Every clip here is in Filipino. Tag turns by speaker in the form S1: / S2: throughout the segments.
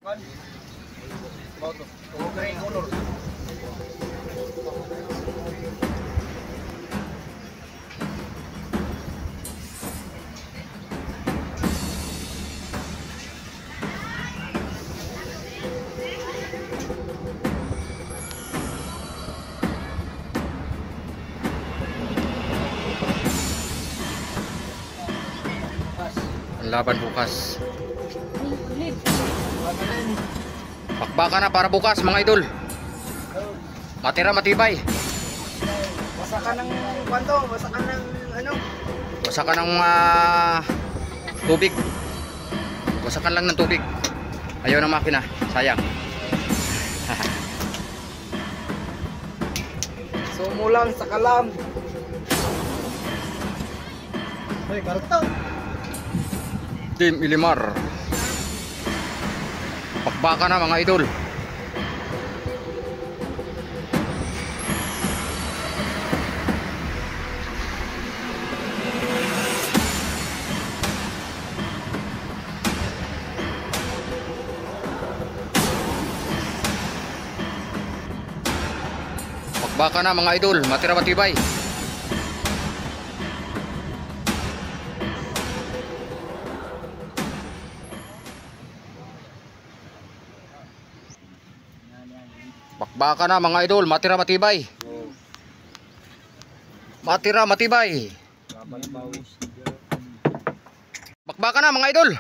S1: Ang laban bukas. Bakbaka na para bukas mga idol. Matira matibay.
S2: Masakan ng kwanto, masakan ng ano?
S1: Wasakan ng tubig. Wasakan lang ng tubig. Ayaw ng makina, sayang.
S2: Sumulang sa kalam. Hoy, karto.
S1: Team Ilimar. Bakbaka na mga idol. Bakbaka na mga idol, matira matibay. Bakbaka na mga idol, matira matibay. Matira matibay. Bakbaka na mga idol.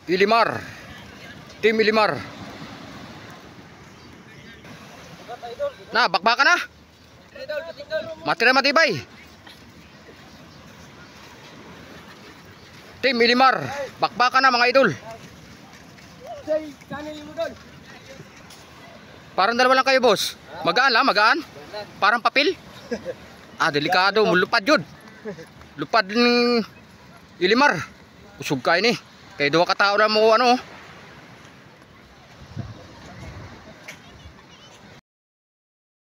S1: Ilimar. Team Ilimar. Na, bakbaka na. Matira matibay. Team Ilimar. Bakbaka na mga idol. Parang dalawa lang kayo, boss. Magaan lang, magaan. Parang papel. Delikado, mulupad yun. Lupad ng Ilimar. Usog kayo ni. Kaya 2 katao lang mo ano.